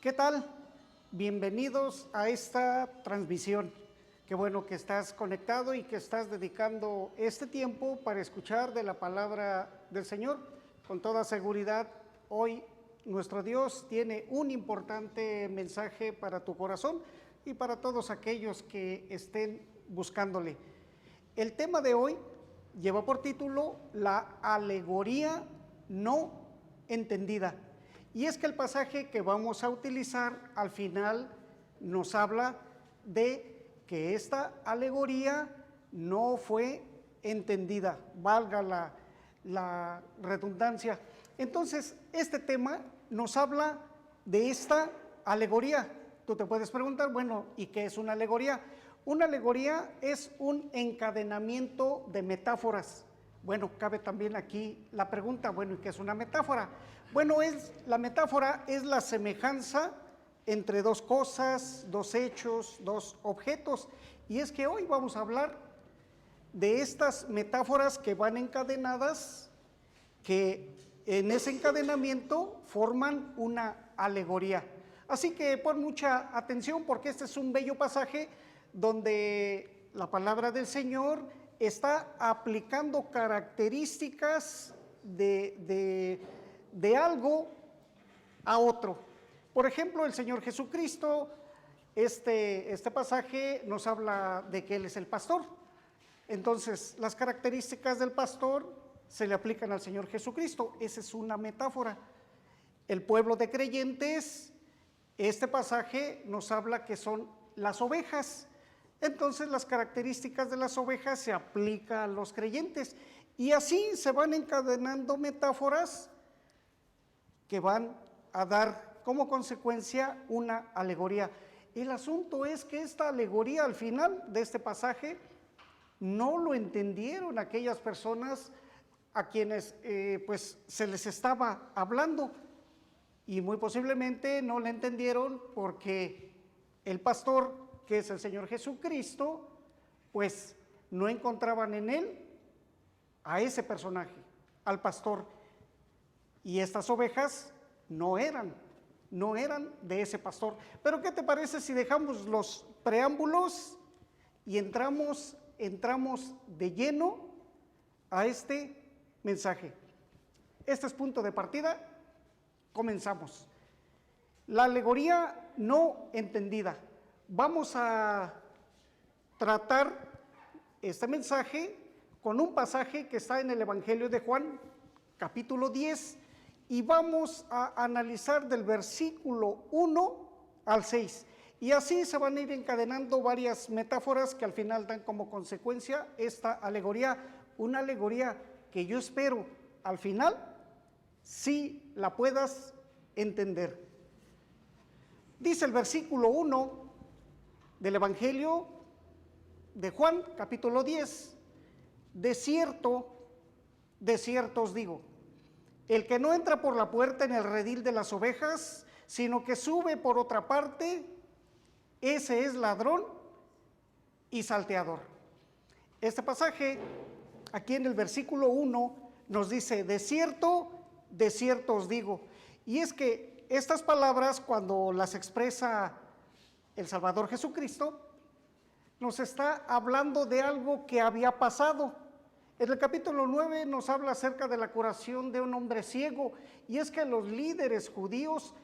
¿Qué tal? Bienvenidos a esta transmisión. Qué bueno que estás conectado y que estás dedicando este tiempo para escuchar de la palabra del Señor. Con toda seguridad, hoy nuestro Dios tiene un importante mensaje para tu corazón y para todos aquellos que estén buscándole. El tema de hoy lleva por título La alegoría no entendida. Y es que el pasaje que vamos a utilizar al final nos habla de que esta alegoría no fue entendida, valga la redundancia. Entonces, este tema nos habla de esta alegoría. Tú te puedes preguntar, bueno, ¿y qué es una alegoría? Una alegoría es un encadenamiento de metáforas. Bueno, cabe también aquí la pregunta, bueno, ¿y qué es una metáfora? Bueno, la metáfora es la semejanza entre dos cosas, dos hechos, dos objetos. Y es que hoy vamos a hablar de estas metáforas que van encadenadas, que en ese encadenamiento forman una alegoría. Así que pon mucha atención porque este es un bello pasaje donde la palabra del Señor está aplicando características de algo a otro. Por ejemplo, el Señor Jesucristo, este pasaje nos habla de que Él es el pastor. Entonces, las características del pastor se le aplican al Señor Jesucristo. Esa es una metáfora. El pueblo de creyentes, este pasaje nos habla que son las ovejas. Entonces las características de las ovejas se aplican a los creyentes y así se van encadenando metáforas que van a dar como consecuencia una alegoría. El asunto es que esta alegoría al final de este pasaje no lo entendieron aquellas personas a quienes pues se les estaba hablando y muy posiblemente no la entendieron porque el pastor, que es el Señor Jesucristo, pues no encontraban en él a ese personaje, al pastor, y estas ovejas no eran de ese pastor. Pero ¿qué te parece si dejamos los preámbulos y entramos de lleno a este mensaje? Este es punto de partida, comenzamos. La alegoría no entendida. Vamos a tratar este mensaje con un pasaje que está en el Evangelio de Juan, capítulo 10, y vamos a analizar del versículo 1 al 6. Y así se van a ir encadenando varias metáforas que al final dan como consecuencia esta alegoría, una alegoría que yo espero al final sí la puedas entender. Dice el versículo 1 del Evangelio de Juan, capítulo 10, de cierto os digo, el que no entra por la puerta en el redil de las ovejas, sino que sube por otra parte, ese es ladrón y salteador. Este pasaje, aquí en el versículo 1, nos dice, de cierto os digo. Y es que estas palabras, cuando las expresa el Salvador Jesucristo, nos está hablando de algo que había pasado. En el capítulo 9 nos habla acerca de la curación de un hombre ciego, y es que los líderes judíos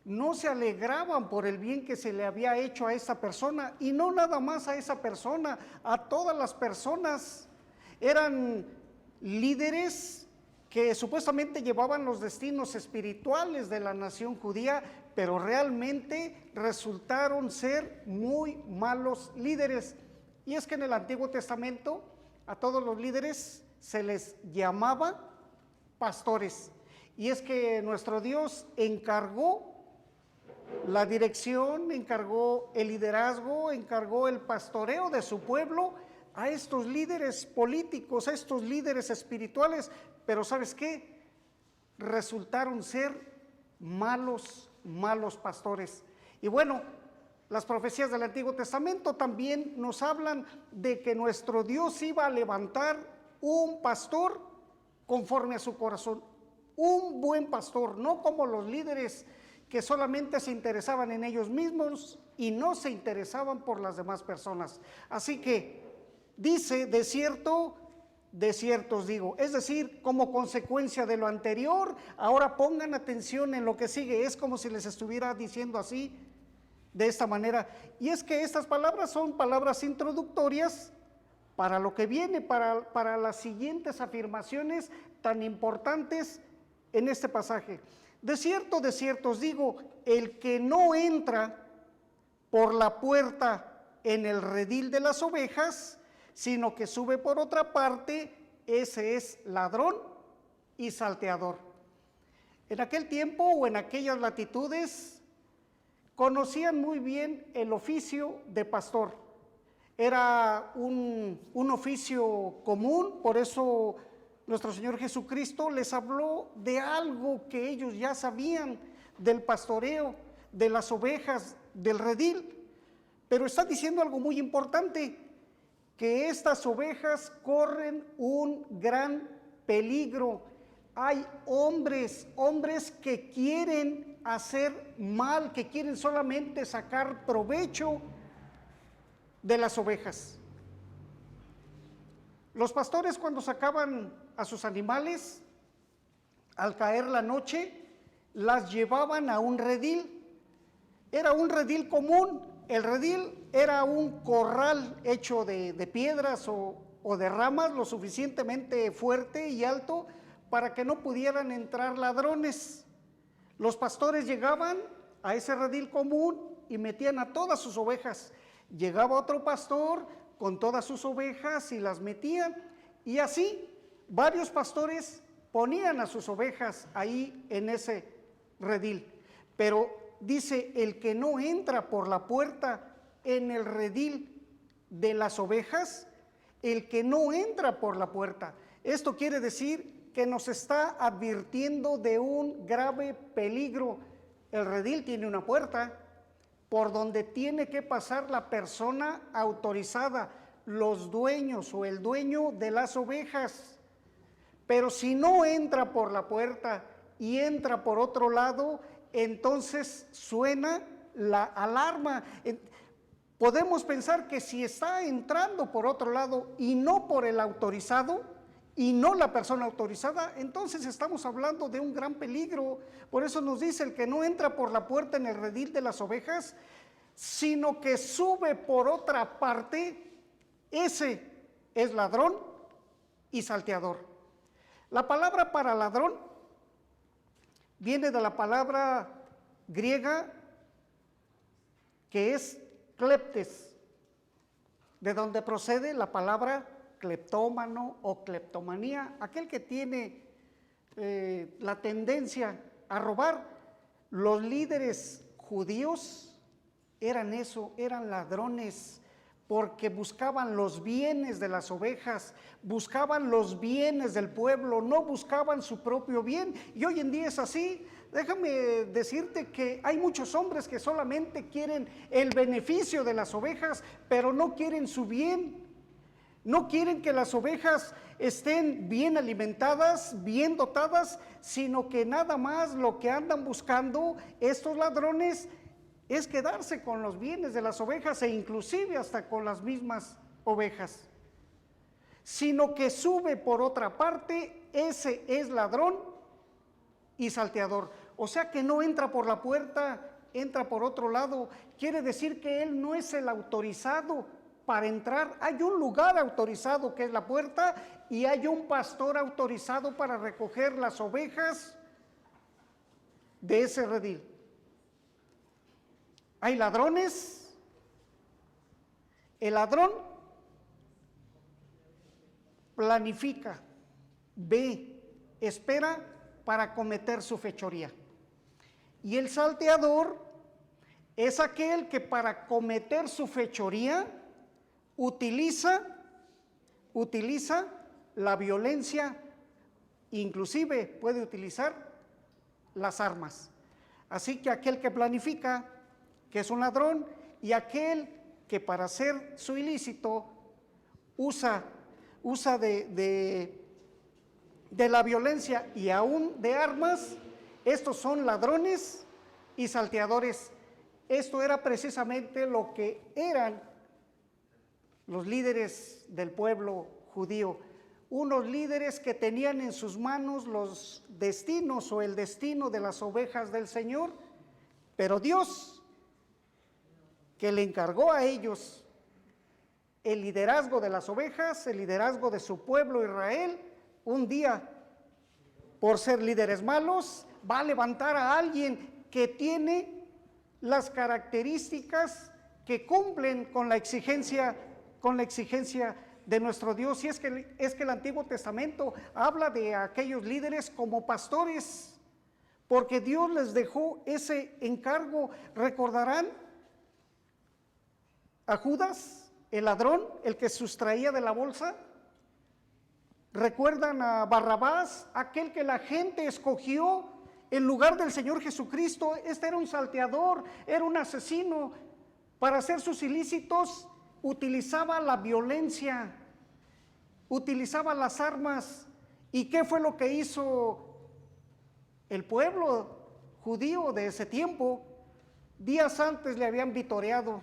no se alegraban por el bien que se le había hecho a esa persona, y no nada más a esa persona, a todas las personas. Eran líderes que supuestamente llevaban los destinos espirituales de la nación judía, pero realmente resultaron ser muy malos líderes. Y es que en el Antiguo Testamento a todos los líderes se les llamaba pastores. Y es que nuestro Dios encargó la dirección, encargó el liderazgo, encargó el pastoreo de su pueblo a estos líderes políticos, a estos líderes espirituales. Pero ¿sabes qué? Resultaron ser malos pastores. Y bueno, las profecías del Antiguo Testamento también nos hablan de que nuestro Dios iba a levantar un pastor conforme a su corazón, un buen pastor, no como los líderes que solamente se interesaban en ellos mismos y no se interesaban por las demás personas. Así que dice, de cierto, de cierto os digo, es decir, como consecuencia de lo anterior, ahora pongan atención en lo que sigue. Es como si les estuviera diciendo así, de esta manera. Y es que estas palabras son palabras introductorias para lo que viene, para las siguientes afirmaciones tan importantes en este pasaje. De cierto os digo, el que no entra por la puerta en el redil de las ovejas, sino que sube por otra parte, ese es ladrón y salteador. En aquel tiempo o en aquellas latitudes conocían muy bien el oficio de pastor. Era un oficio común, por eso nuestro Señor Jesucristo les habló de algo que ellos ya sabían, del pastoreo, de las ovejas, del redil. Pero está diciendo algo muy importante, que estas ovejas corren un gran peligro. Hay hombres que quieren hacer mal, que quieren solamente sacar provecho de las ovejas. Los pastores, cuando sacaban a sus animales, al caer la noche, las llevaban a un redil. Era un redil común. El redil era un corral hecho de piedras o de ramas lo suficientemente fuerte y alto para que no pudieran entrar ladrones. Los pastores llegaban a ese redil común y metían a todas sus ovejas. Llegaba otro pastor con todas sus ovejas y las metían, y así varios pastores ponían a sus ovejas ahí en ese redil. Pero dice, el que no entra por la puerta en el redil de las ovejas, el que no entra por la puerta. Esto quiere decir que nos está advirtiendo de un grave peligro. El redil tiene una puerta por donde tiene que pasar la persona autorizada, los dueños o el dueño de las ovejas. Pero si no entra por la puerta y entra por otro lado, entonces suena la alarma. Podemos pensar que si está entrando por otro lado y no por el autorizado, y no la persona autorizada, entonces estamos hablando de un gran peligro. Por eso nos dice, el que no entra por la puerta en el redil de las ovejas, sino que sube por otra parte, ese es ladrón y salteador. La palabra para ladrón viene de la palabra griega que es kleptes, de donde procede la palabra cleptómano o cleptomanía, aquel que tiene la tendencia a robar. Los líderes judíos eran eso, eran ladrones, porque buscaban los bienes de las ovejas, buscaban los bienes del pueblo, no buscaban su propio bien. Y hoy en día es así. Déjame decirte que hay muchos hombres que solamente quieren el beneficio de las ovejas, pero no quieren su bien. No quieren que las ovejas estén bien alimentadas, bien dotadas, sino que nada más lo que andan buscando estos ladrones es quedarse con los bienes de las ovejas e inclusive hasta con las mismas ovejas. Sino que sube por otra parte, ese es ladrón y salteador. O sea que no entra por la puerta, entra por otro lado. Quiere decir que él no es el autorizado para entrar. Hay un lugar autorizado que es la puerta y hay un pastor autorizado para recoger las ovejas de ese redil. Hay ladrones. El ladrón planifica, ve, espera para cometer su fechoría. Y el salteador es aquel que para cometer su fechoría utiliza la violencia, inclusive puede utilizar las armas. Así que aquel que planifica, que es un ladrón, y aquel que para hacer su ilícito usa de la violencia y aún de armas, estos son ladrones y salteadores. Esto era precisamente lo que eran los líderes del pueblo judío, unos líderes que tenían en sus manos los destinos o el destino de las ovejas del Señor, pero Dios, que le encargó a ellos el liderazgo de las ovejas, el liderazgo de su pueblo Israel, un día, por ser líderes malos, va a levantar a alguien que tiene las características que cumplen con la exigencia de nuestro Dios. Y es que el Antiguo Testamento habla de aquellos líderes como pastores, porque Dios les dejó ese encargo. Recordarán a Judas, el ladrón, el que sustraía de la bolsa. Recuerdan a Barrabás, aquel que la gente escogió en lugar del Señor Jesucristo. Este era un salteador, era un asesino. Para hacer sus ilícitos utilizaba la violencia, utilizaba las armas. ¿Y qué fue lo que hizo el pueblo judío de ese tiempo? Días antes le habían vitoreado,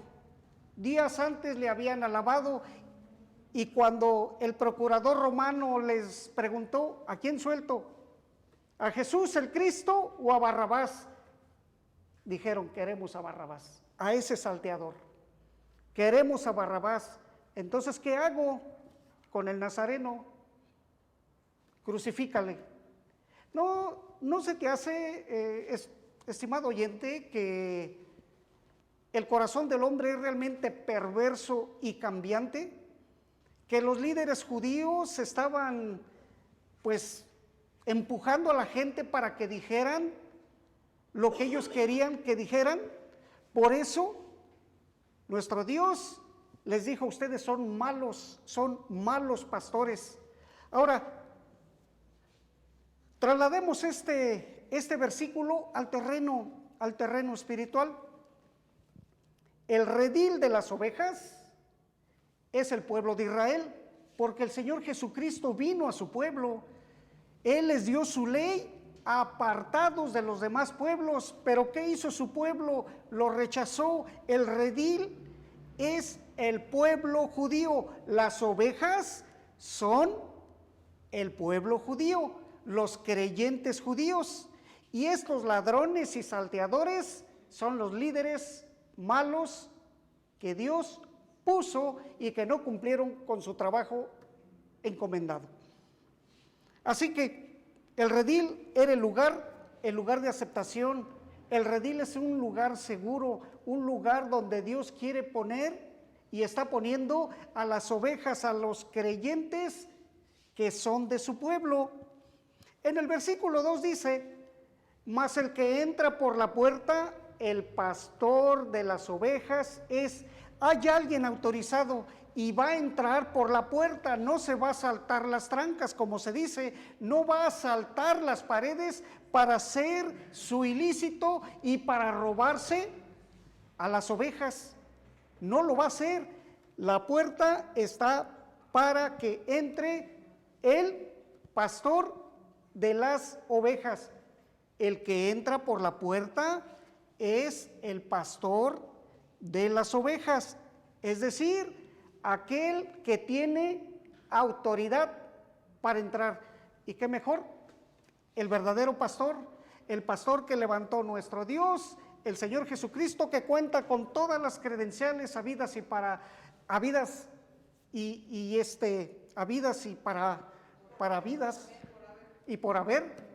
días antes le habían alabado, y cuando el procurador romano les preguntó: ¿a quién suelto? ¿A Jesús el Cristo o a Barrabás? Dijeron: queremos a Barrabás, a ese salteador, queremos a Barrabás. Entonces, ¿qué hago con el nazareno? Crucifícale. ¿No se te hace, estimado oyente, que el corazón del hombre es realmente perverso y cambiante? Que los líderes judíos estaban pues empujando a la gente para que dijeran lo que ellos querían que dijeran. Por eso nuestro Dios les dijo: ustedes son malos pastores. Ahora, traslademos este versículo al terreno espiritual. El redil de las ovejas es el pueblo de Israel, porque el Señor Jesucristo vino a su pueblo. Él les dio su ley, apartados de los demás pueblos. Pero ¿qué hizo su pueblo? Lo rechazó. El redil es el pueblo judío. Las ovejas son el pueblo judío, los creyentes judíos. Y estos ladrones y salteadores son los líderes malos que Dios puso y que no cumplieron con su trabajo encomendado. Así que el redil era el lugar de aceptación. El redil es un lugar seguro, un lugar donde Dios quiere poner y está poniendo a las ovejas, a los creyentes que son de su pueblo. En el versículo 2 dice: mas el que entra por la puerta, el pastor de las ovejas es. Hay alguien autorizado y va a entrar por la puerta. No se va a saltar las trancas, como se dice, no va a saltar las paredes para hacer su ilícito y para robarse a las ovejas. No lo va a hacer. La puerta está para que entre el pastor de las ovejas. El que entra por la puerta es el pastor de las ovejas, es decir, aquel que tiene autoridad para entrar. ¿Y qué mejor? El verdadero pastor, el pastor que levantó nuestro Dios, el Señor Jesucristo, que cuenta con todas las credenciales habidas y para habidas y por haber,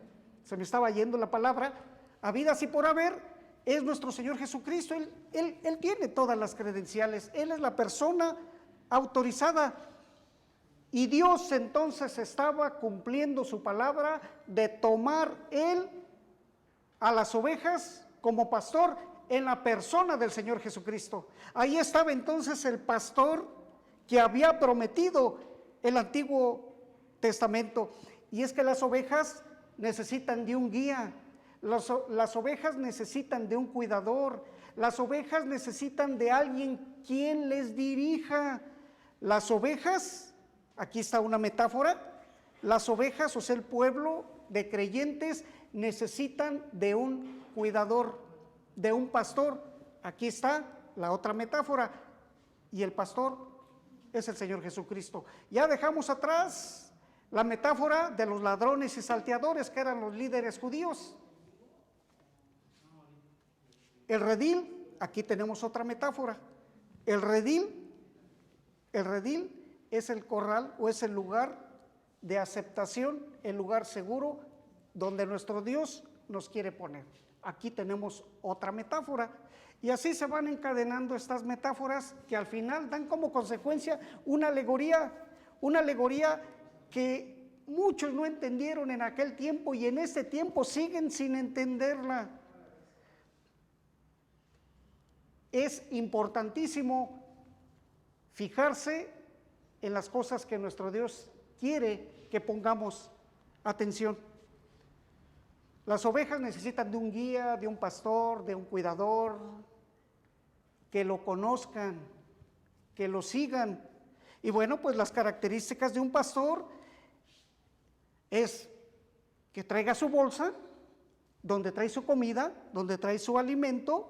se me estaba yendo la palabra, habidas y por haber. Es nuestro Señor Jesucristo. Él tiene todas las credenciales. Él es la persona autorizada. Y Dios entonces estaba cumpliendo su palabra de tomar Él a las ovejas como pastor en la persona del Señor Jesucristo. Ahí estaba entonces el pastor que había prometido el Antiguo Testamento. Y es que las ovejas necesitan de un guía. Las ovejas necesitan de un cuidador. Las ovejas necesitan de alguien quien les dirija. Las ovejas, aquí está una metáfora, las ovejas, o sea, el pueblo de creyentes, necesitan de un cuidador. de un pastor. Aquí está la otra metáfora, y el pastor es el Señor Jesucristo. Ya dejamos atrás la metáfora de los ladrones y salteadores, que eran los líderes judíos. El redil, aquí tenemos otra metáfora. El redil es el corral o es el lugar de aceptación, el lugar seguro donde nuestro Dios nos quiere poner. Aquí tenemos otra metáfora. Y así se van encadenando estas metáforas que al final dan como consecuencia una alegoría que muchos no entendieron en aquel tiempo y en este tiempo siguen sin entenderla. Es importantísimo fijarse en las cosas que nuestro Dios quiere que pongamos atención. Las ovejas necesitan de un guía, de un pastor, de un cuidador, que lo conozcan, que lo sigan. Y bueno, pues las características de un pastor es que traiga su bolsa, donde trae su comida, donde trae su alimento,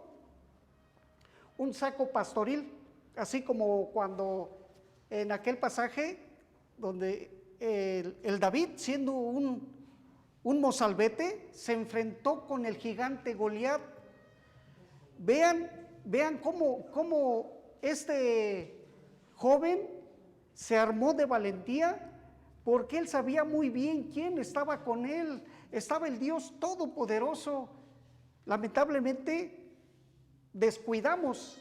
un saco pastoril, así como cuando en aquel pasaje donde el David, siendo un mozalbete, se enfrentó con el gigante Goliat. Vean cómo este joven se armó de valentía, porque él sabía muy bien quién estaba con él. Estaba el Dios Todopoderoso. Lamentablemente descuidamos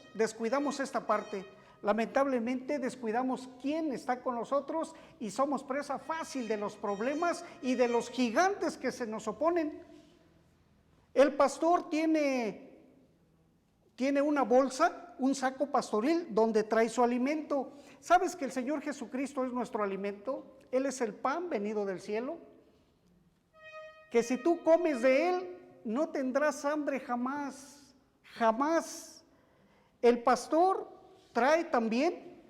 esta parte. Lamentablemente descuidamos quién está con nosotros y somos presa fácil de los problemas y de los gigantes que se nos oponen. El pastor tiene una bolsa, un saco pastoril donde trae su alimento. ¿Sabes que el Señor Jesucristo es nuestro alimento? Él es el pan venido del cielo. Que si tú comes de Él, no tendrás hambre jamás, jamás. El pastor trae también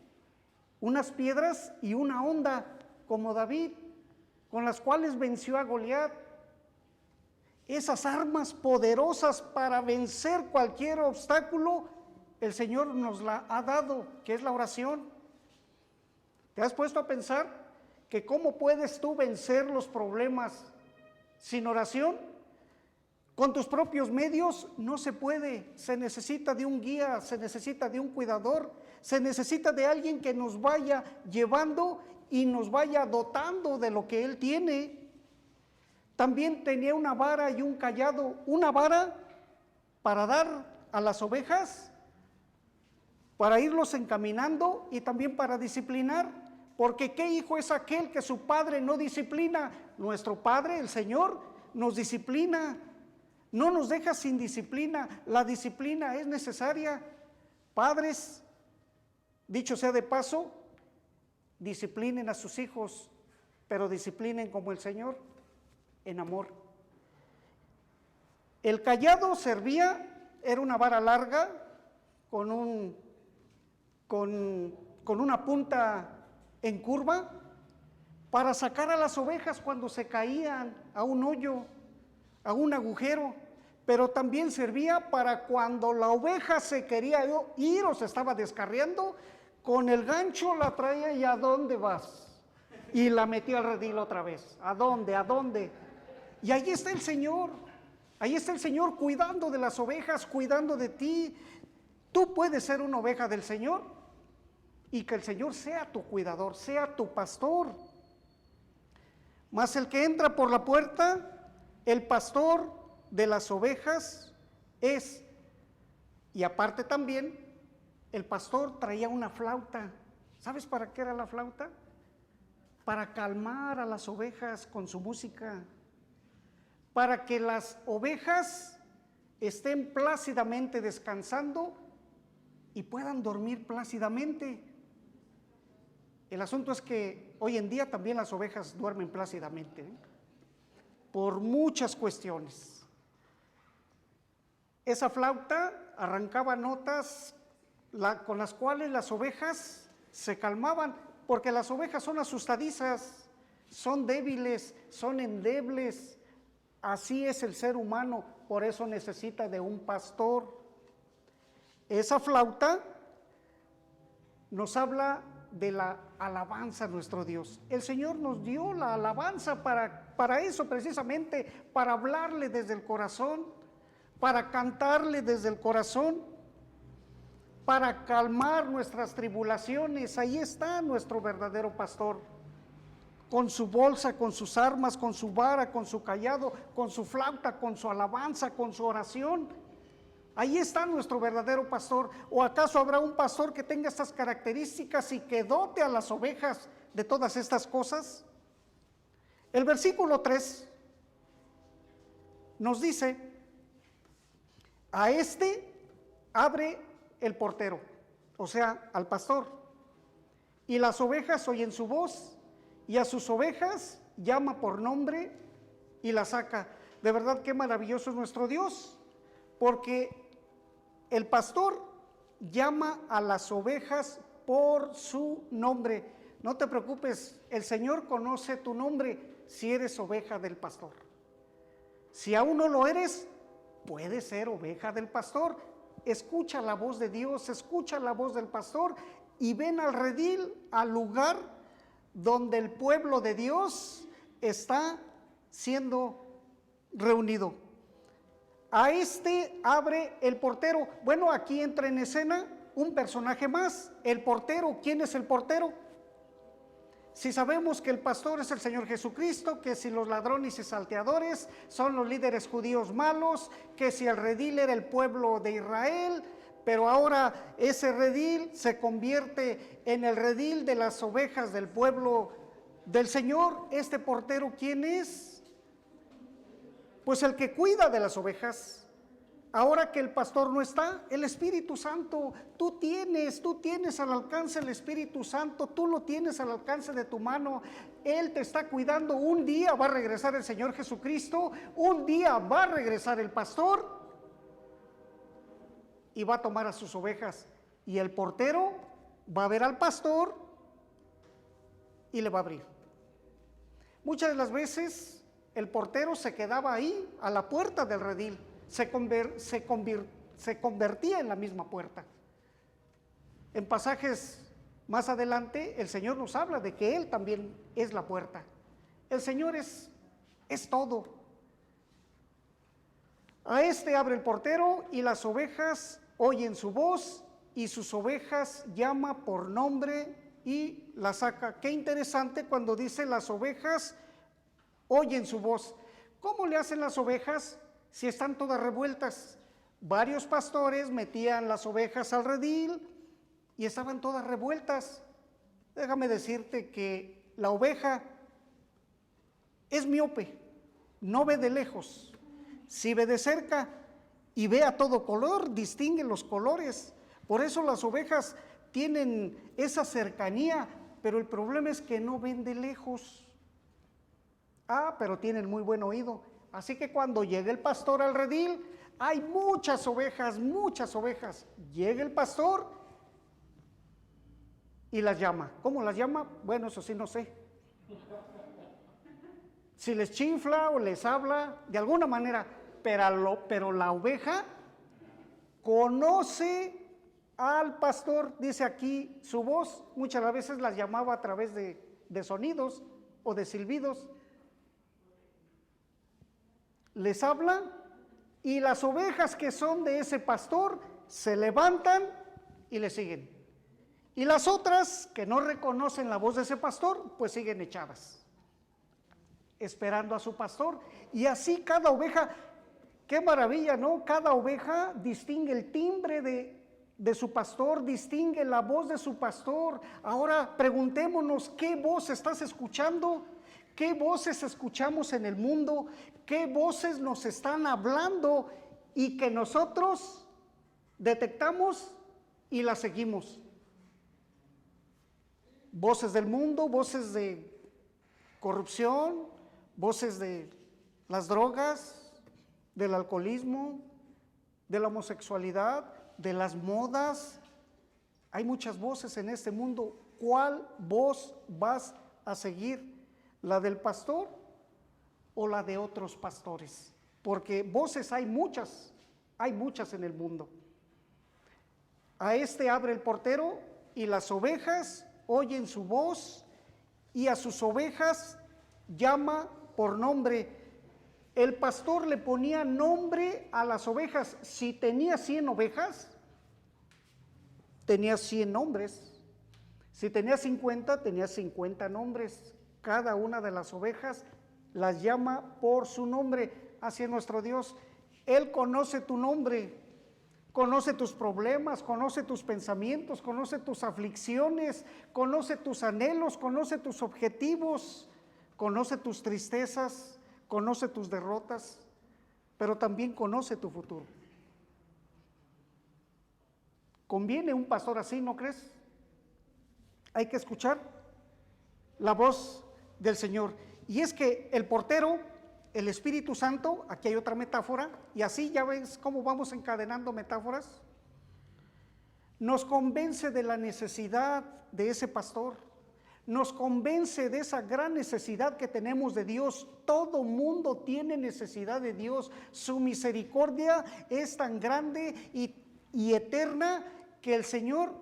unas piedras y una honda, como David, con las cuales venció a Goliat. Esas armas poderosas para vencer cualquier obstáculo, el Señor nos la ha dado, que es la oración. ¿Te has puesto a pensar que cómo puedes tú vencer los problemas sin oración? Con tus propios medios no se puede. Se necesita de un guía, se necesita de un cuidador, se necesita de alguien que nos vaya llevando y nos vaya dotando de lo que Él tiene. También tenía una vara y un cayado, una vara para dar a las ovejas, para irlos encaminando y también para disciplinar, porque ¿qué hijo es aquel que su padre no disciplina? Nuestro Padre, el Señor, nos disciplina, no nos deja sin disciplina. La disciplina es necesaria. Padres, dicho sea de paso, disciplinen a sus hijos, pero disciplinen como el Señor, en amor. El cayado servía, era una vara larga con una punta en curva para sacar a las ovejas cuando se caían a un hoyo, a un agujero, pero también servía para cuando la oveja se quería ir o se estaba descarriando, con el gancho la traía y ¿a dónde vas? Y la metía al redil otra vez. ¿A dónde? ¿A dónde? Y ahí está el Señor cuidando de las ovejas, cuidando de ti. Tú puedes ser una oveja del Señor y que el Señor sea tu cuidador, sea tu pastor. Mas el que entra por la puerta, el pastor de las ovejas es. Y aparte también, el pastor traía una flauta. ¿Sabes para qué era la flauta? Para calmar a las ovejas con su música, para que las ovejas estén plácidamente descansando y puedan dormir plácidamente. El asunto es que hoy en día también las ovejas duermen plácidamente, por muchas cuestiones. Esa flauta arrancaba notas con las cuales las ovejas se calmaban, porque las ovejas son asustadizas, son débiles, son endebles. Así es el ser humano, por eso necesita de un pastor. Esa flauta nos habla de la alabanza a nuestro Dios. El Señor nos dio la alabanza para eso precisamente, para hablarle desde el corazón, para cantarle desde el corazón, para calmar nuestras tribulaciones. Ahí está nuestro verdadero pastor, con su bolsa, con sus armas, con su vara, con su cayado, con su flauta, con su alabanza, con su oración. Ahí está nuestro verdadero pastor. ¿O acaso habrá un pastor que tenga estas características y que dote a las ovejas de todas estas cosas? El versículo 3 nos dice: a este abre el portero, o sea, al pastor, y las ovejas oyen su voz, y a sus ovejas llama por nombre y las saca. De verdad, qué maravilloso es nuestro Dios, porque el pastor llama a las ovejas por su nombre. No te preocupes, el Señor conoce tu nombre si eres oveja del pastor. Si aún no lo eres, puedes ser oveja del pastor. Escucha la voz de Dios, escucha la voz del pastor y ven al redil, al lugar donde el pueblo de Dios está siendo reunido. A este abre el portero. Bueno, aquí entra en escena un personaje más, el portero. ¿Quién es el portero? Si sabemos que el pastor es el Señor Jesucristo, que si los ladrones y salteadores son los líderes judíos malos, que si el redil era el pueblo de Israel, pero ahora ese redil se convierte en el redil de las ovejas del pueblo del Señor. Este portero, ¿quién es? Pues el que cuida de las ovejas. Ahora que el pastor no está, el Espíritu Santo, tú tienes al alcance el Espíritu Santo, tú lo tienes al alcance de tu mano. Él te está cuidando. Un día va a regresar el Señor Jesucristo, un día va a regresar el pastor y va a tomar a sus ovejas. Y el portero va a ver al pastor y le va a abrir. Muchas de las veces el portero se quedaba ahí a la puerta del redil, se convertía en la misma puerta. En pasajes más adelante el Señor nos habla de que Él también es la puerta. El Señor es todo. A este abre el portero y las ovejas oyen su voz y sus ovejas llama por nombre y las saca. Qué interesante cuando dice las ovejas oyen su voz. ¿Cómo le hacen las ovejas si están todas revueltas? Varios pastores metían las ovejas al redil y estaban todas revueltas. Déjame decirte que la oveja es miope, no ve de lejos. Si ve de cerca y ve a todo color, distingue los colores. Por eso las ovejas tienen esa cercanía, pero el problema es que no ven de lejos. Pero tienen muy buen oído. Así que cuando llega el pastor al redil, hay muchas ovejas, muchas ovejas. Llega el pastor y las llama. ¿Cómo las llama? Bueno, eso sí no sé. Si les chifla o les habla, de alguna manera, pero la oveja conoce al pastor, dice aquí su voz. Muchas veces las llamaba a través de sonidos o de silbidos. Les habla y las ovejas que son de ese pastor se levantan y le siguen. Y las otras que no reconocen la voz de ese pastor, pues siguen echadas, esperando a su pastor. Y así cada oveja, qué maravilla, ¿no? Cada oveja distingue el timbre de su pastor, distingue la voz de su pastor. Ahora preguntémonos, ¿qué voz estás escuchando? ¿Qué voces escuchamos en el mundo? ¿Qué voces nos están hablando y que nosotros detectamos y las seguimos? Voces del mundo, voces de corrupción, voces de las drogas, del alcoholismo, de la homosexualidad, de las modas. Hay muchas voces en este mundo. ¿Cuál voz vas a seguir? ¿La del pastor o la de otros pastores? porque voces hay muchas en el mundo. A este abre el portero y las ovejas oyen su voz y a sus ovejas llama por nombre. El pastor le ponía nombre a las ovejas. Si tenía 100 ovejas, tenía 100 nombres. Si tenía 50, tenía 50 nombres. Cada una de las ovejas las llama por su nombre. Así es nuestro Dios. Él conoce tu nombre, conoce tus problemas, conoce tus pensamientos, conoce tus aflicciones, conoce tus anhelos, conoce tus objetivos, conoce tus tristezas, conoce tus derrotas, pero también conoce tu futuro. ¿Conviene un pastor así, no crees? Hay que escuchar la voz del Señor. Y es que el portero, el Espíritu Santo, aquí hay otra metáfora, y así ya ves cómo vamos encadenando metáforas, nos convence de la necesidad de ese pastor, nos convence de esa gran necesidad que tenemos de Dios. Todo mundo tiene necesidad de Dios. Su misericordia es tan grande y eterna que el Señor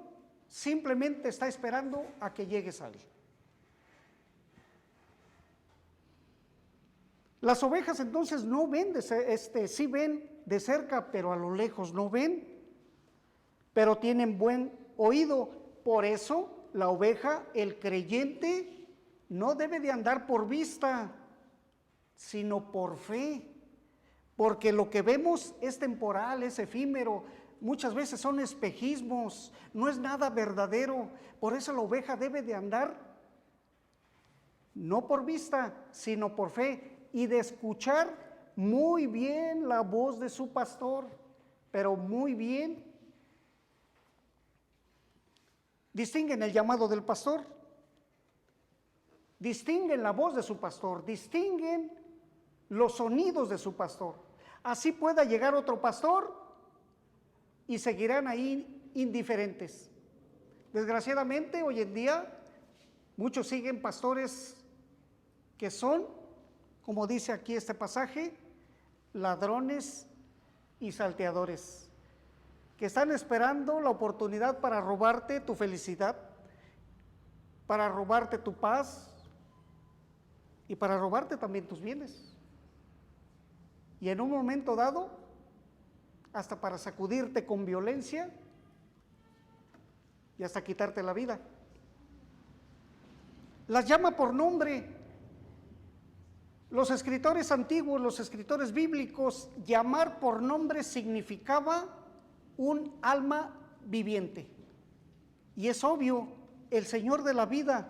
simplemente está esperando a que llegues a Él. Las ovejas entonces no ven, sí ven de cerca, pero a lo lejos no ven, pero tienen buen oído. Por eso la oveja, el creyente, no debe de andar por vista, sino por fe, porque lo que vemos es temporal, es efímero, muchas veces son espejismos, no es nada verdadero. Por eso la oveja debe de andar no por vista, sino por fe, y de escuchar muy bien la voz de su pastor, pero muy bien. Distinguen el llamado del pastor, distinguen la voz de su pastor, distinguen los sonidos de su pastor. Así pueda llegar otro pastor y seguirán ahí indiferentes. Desgraciadamente hoy en día muchos siguen pastores que son, como dice aquí este pasaje, ladrones y salteadores, que están esperando la oportunidad para robarte tu felicidad, para robarte tu paz y para robarte también tus bienes. Y en un momento dado, hasta para sacudirte con violencia y hasta quitarte la vida. Las llama por nombre. Los escritores antiguos, los escritores bíblicos, llamar por nombre significaba un alma viviente. Y es obvio, el Señor de la vida,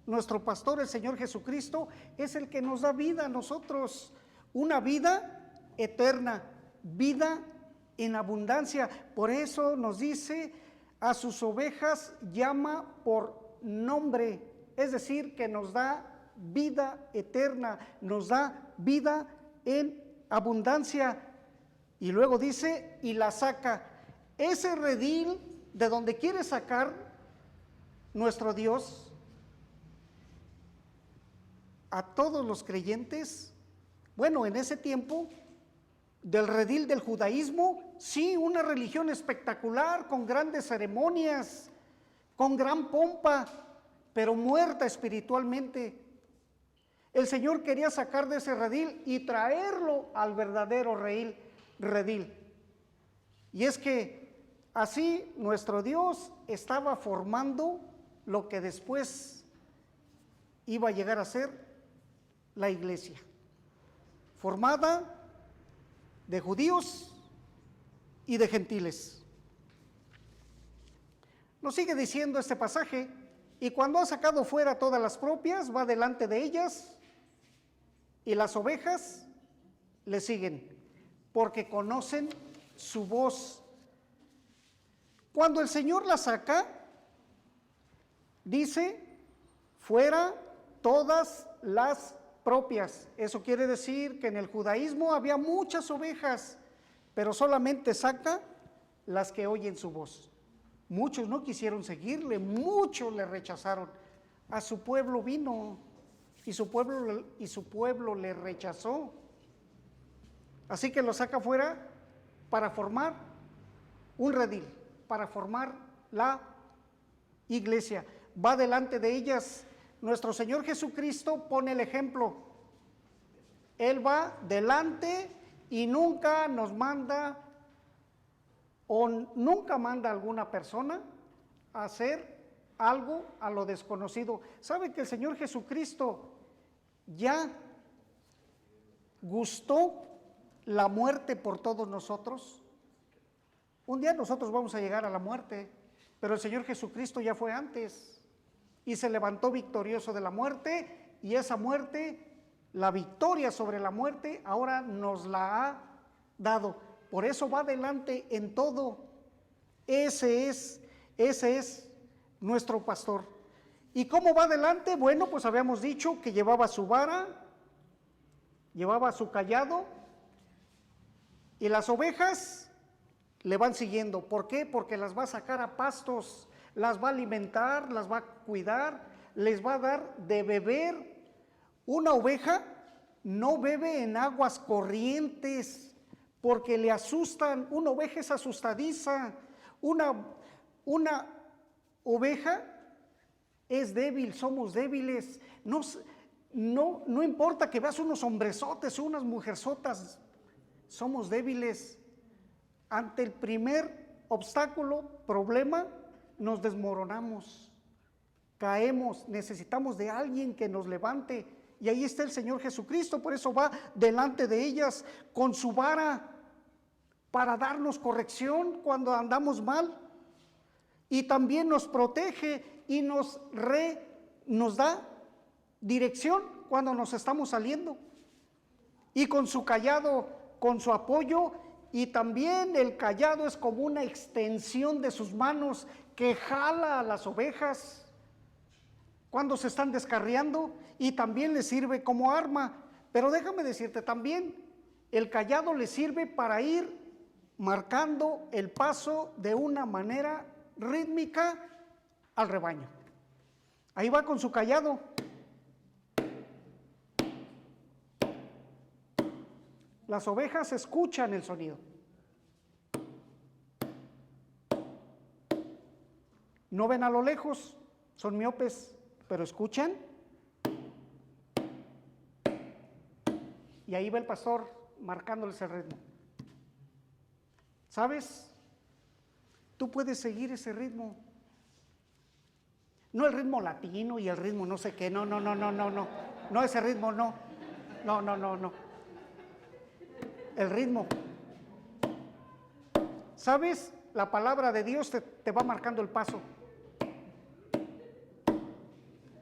nuestro pastor, el Señor Jesucristo, es el que nos da vida a nosotros, una vida eterna, vida en abundancia. Por eso nos dice, a sus ovejas llama por nombre, es decir, que nos da vida eterna, nos da vida en abundancia. Y luego dice, y la saca. Ese redil de donde quiere sacar nuestro Dios a todos los creyentes, bueno, en ese tiempo, del redil del judaísmo, sí, una religión espectacular, con grandes ceremonias, con gran pompa, pero muerta espiritualmente. El Señor quería sacar de ese redil y traerlo al verdadero redil. Y es que así nuestro Dios estaba formando lo que después iba a llegar a ser la iglesia, formada de judíos y de gentiles. Nos sigue diciendo este pasaje, y cuando ha sacado fuera todas las propias, va delante de ellas, y las ovejas le siguen, porque conocen su voz. Cuando el Señor la saca, dice, fuera todas las propias. Eso quiere decir que en el judaísmo había muchas ovejas, pero solamente saca las que oyen su voz. Muchos no quisieron seguirle, muchos le rechazaron. A su pueblo vino y su pueblo le rechazó. Así que lo saca fuera para formar un redil, para formar la iglesia. Va delante de ellas. Nuestro Señor Jesucristo pone el ejemplo. Él va delante y nunca nos manda o nunca manda a alguna persona a hacer algo a lo desconocido. ¿Sabe que el Señor Jesucristo ya gustó la muerte por todos nosotros? Un día nosotros vamos a llegar a la muerte, pero el Señor Jesucristo ya fue antes y se levantó victorioso de la muerte, y esa muerte, la victoria sobre la muerte, ahora nos la ha dado. Por eso va adelante en todo. Ese es nuestro pastor. ¿Y cómo va adelante? Bueno, pues habíamos dicho que llevaba su vara, llevaba su cayado, y las ovejas le van siguiendo. ¿Por qué? Porque las va a sacar a pastos, las va a alimentar, las va a cuidar, les va a dar de beber. Una oveja no bebe en aguas corrientes porque le asustan. Una oveja es asustadiza. Una oveja es débil, somos débiles. No importa que veas unos hombrezotes o unas mujerzotas, somos débiles. Ante el primer obstáculo, problema, nos desmoronamos, caemos, necesitamos de alguien que nos levante, y ahí está el Señor Jesucristo. Por eso va delante de ellas con su vara para darnos corrección cuando andamos mal, y también nos protege y nos da dirección cuando nos estamos saliendo, y con su cayado, con su apoyo. Y también el cayado es como una extensión de sus manos que jala a las ovejas cuando se están descarriando, y también les sirve como arma. Pero déjame decirte también, el cayado le sirve para ir marcando el paso de una manera rítmica al rebaño. Ahí va con su cayado. Las ovejas escuchan el sonido. No ven a lo lejos, son miopes, pero escuchan. Y ahí va el pastor marcándoles el ritmo. ¿Sabes? Tú puedes seguir ese ritmo. No el ritmo latino y el ritmo no sé qué, no. No, ese ritmo no. No. El ritmo. ¿Sabes? La palabra de Dios te va marcando el paso.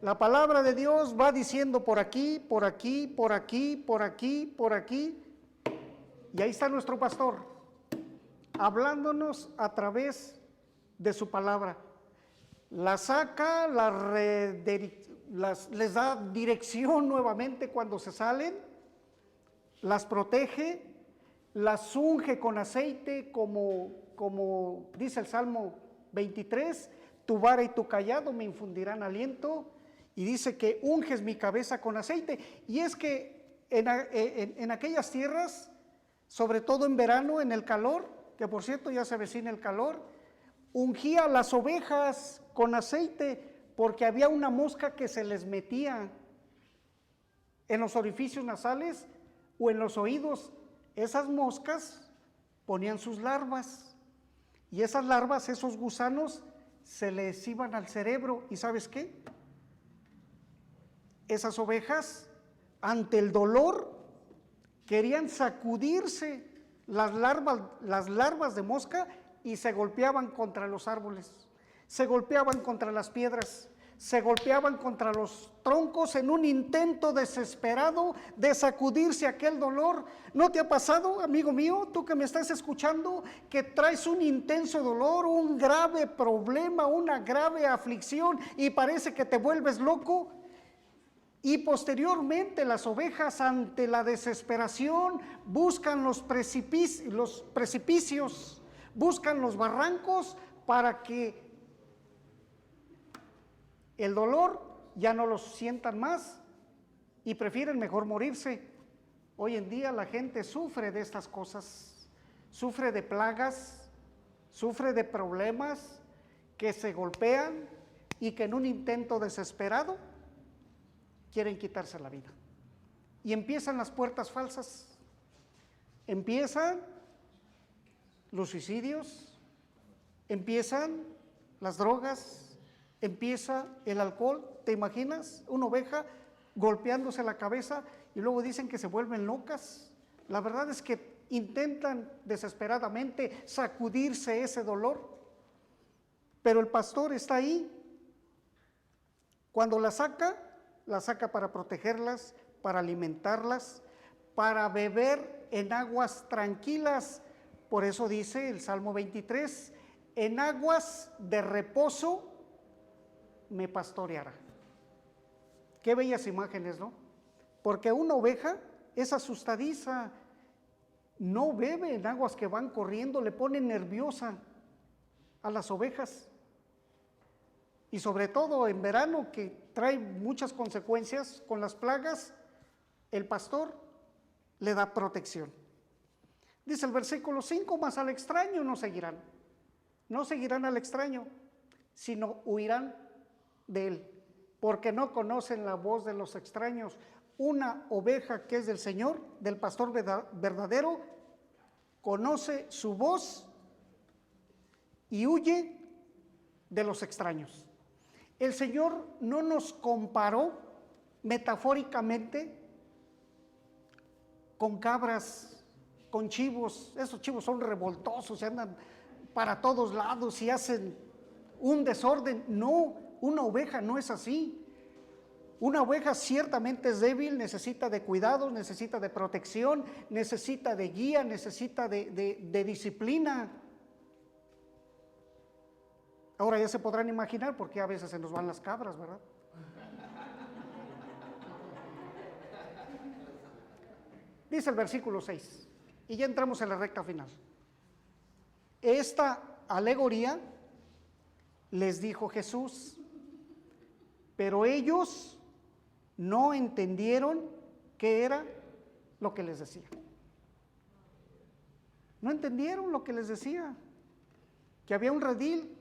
La palabra de Dios va diciendo por aquí, por aquí, por aquí, por aquí, por aquí. Y ahí está nuestro pastor, hablándonos a través de su palabra. La saca, les da dirección nuevamente cuando se salen, las protege, las unge con aceite, como dice el Salmo 23, tu vara y tu cayado me infundirán aliento. Y dice que unges mi cabeza con aceite. Y es que en aquellas tierras, sobre todo en verano, en el calor, que por cierto ya se avecina el calor, ungía a las ovejas con aceite porque había una mosca que se les metía en los orificios nasales o en los oídos. Esas moscas ponían sus larvas, y esas larvas, esos gusanos, se les iban al cerebro. ¿Y sabes qué? Esas ovejas, ante el dolor, querían sacudirse las larvas de mosca, y se golpeaban contra los árboles, se golpeaban contra las piedras, se golpeaban contra los troncos en un intento desesperado de sacudirse aquel dolor. ¿No te ha pasado, amigo mío, tú que me estás escuchando, que traes un intenso dolor, un grave problema, una grave aflicción, y parece que te vuelves loco? Y posteriormente las ovejas, ante la desesperación, buscan los precipicios, buscan los barrancos para que el dolor ya no los sientan más, y prefieren mejor morirse. Hoy en día la gente sufre de estas cosas, sufre de plagas, sufre de problemas que se golpean y que en un intento desesperado quieren quitarse la vida. Y empiezan las puertas falsas, empiezan los suicidios, empiezan las drogas, empieza el alcohol. ¿Te imaginas una oveja golpeándose la cabeza y luego dicen que se vuelven locas? La verdad es que intentan desesperadamente sacudirse ese dolor, pero el pastor está ahí. Cuando la saca para protegerlas, para alimentarlas, para beber en aguas tranquilas. Por eso dice el Salmo 23, en aguas de reposo me pastoreará. Qué bellas imágenes, ¿no? Porque una oveja es asustadiza, no bebe en aguas que van corriendo, le pone nerviosa a las ovejas. Y sobre todo en verano, que trae muchas consecuencias con las plagas, el pastor le da protección. Dice el versículo 5, mas al extraño no seguirán. No seguirán al extraño, sino huirán de él, porque no conocen la voz de los extraños. Una oveja que es del Señor, del pastor verdadero, conoce su voz y huye de los extraños. El Señor no nos comparó metafóricamente con cabras, con chivos. Esos chivos son revoltosos, se andan para todos lados y hacen un desorden. No, una oveja no es así. Una oveja ciertamente es débil, necesita de cuidados, necesita de protección, necesita de guía, necesita de disciplina. Ahora ya se podrán imaginar por qué a veces se nos van las cabras, ¿verdad? Dice el versículo 6, y ya entramos en la recta final. Esta alegoría les dijo Jesús, pero ellos no entendieron qué era lo que les decía. No entendieron lo que les decía, que había un redil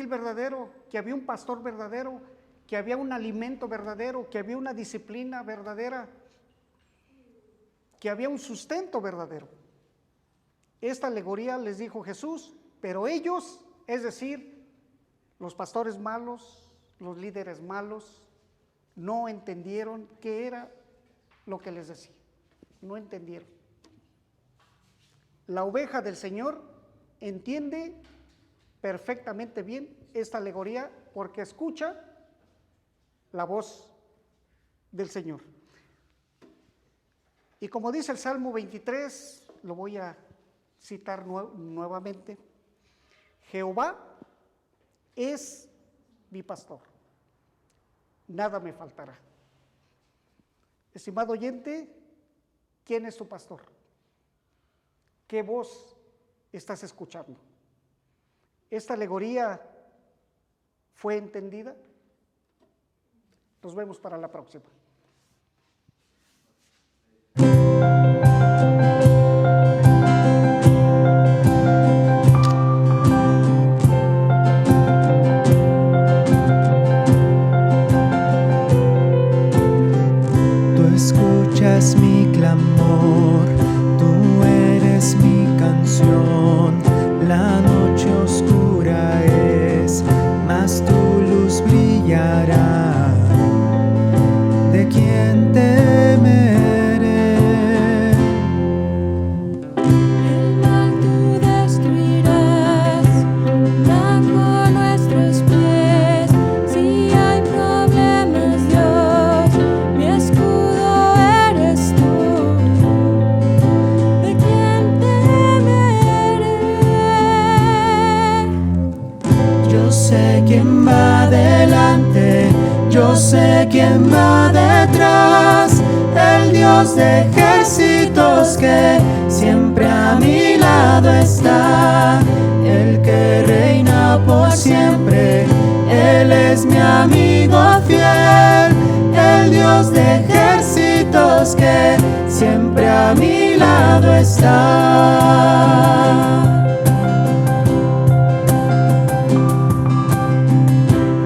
verdadero, que había un pastor verdadero, que había un alimento verdadero, que había una disciplina verdadera, que había un sustento verdadero. Esta alegoría les dijo Jesús, pero ellos, es decir, los pastores malos, los líderes malos, no entendieron qué era lo que les decía. No entendieron. La oveja del Señor entiende perfectamente bien esta alegoría porque escucha la voz del Señor. Y como dice el Salmo 23, lo voy a citar nuevamente, Jehová es mi pastor, nada me faltará. Estimado oyente, ¿quién es tu pastor? ¿Qué voz estás escuchando? ¿Esta alegoría fue entendida? Nos vemos para la próxima. Tú escuchas mi clamor, tú eres mi canción. La noche oscura es, mas tu luz brillará. ¿De quién temeré? El mal tú destruirás, bajo nuestros pies. Si hay problemas, Dios, mi escudo eres tú. ¿De quién temeré? Yo sé quién va adelante, yo sé quién va detrás, el Dios de ejércitos que siempre a mi lado está, el que reina por siempre, Él es mi amigo fiel, el Dios de ejércitos que siempre a mi lado está.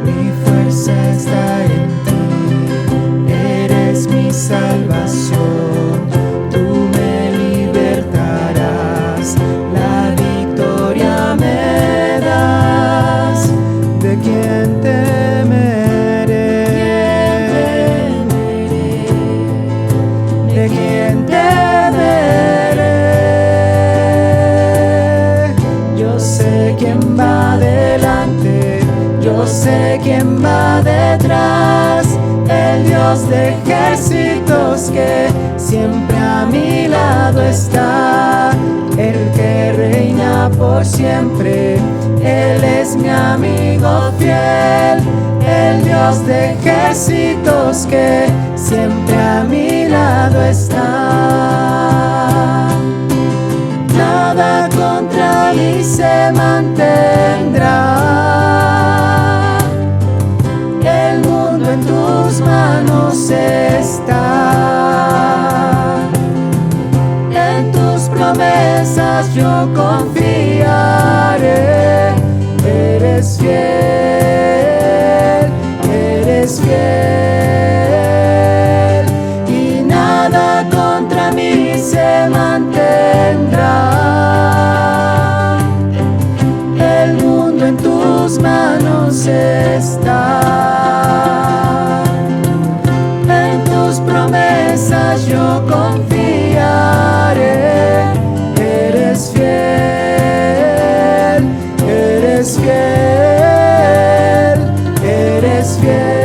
Mi fuerza está en ti, eres mi salvación, tú me libertarás, la victoria me das. ¿De quién temeré? ¿De quién temeré? Yo sé quién va delante, yo sé quién va detrás, el Dios de ejércitos que siempre a mi lado está, el que reina por siempre, Él es mi amigo fiel, el Dios de ejércitos que siempre a mi lado está. Nada contra mí se mantendrá, el mundo en tus manos está, en tus promesas yo confiaré, eres fiel, eres fiel, y nada contra mí se mantendrá, el mundo en tus manos está, en tus promesas yo confiaré, eres fiel, eres fiel, eres fiel.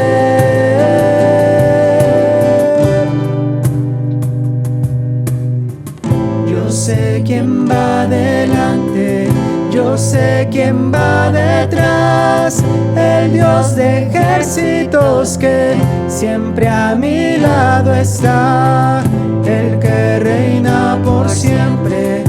Yo sé quién va delante, yo sé quién va detrás, el Dios de ejércitos que siempre a mi lado está, el que reina por siempre,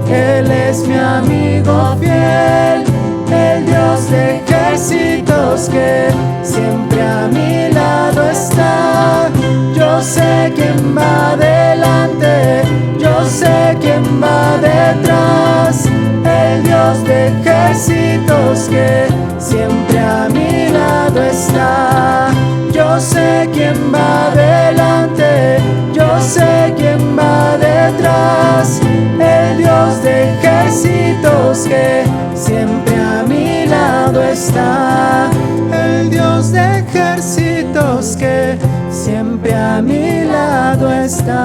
Él es mi amigo fiel, el Dios de ejércitos que siempre a mi lado está. Yo sé quién va delante, yo sé quién va detrás, el Dios de ejércitos que siempre a mi lado está. Yo sé quién va delante, yo sé quién va detrás, el Dios de ejércitos que siempre a mi lado está, el Dios de ejércitos que siempre a mi lado está.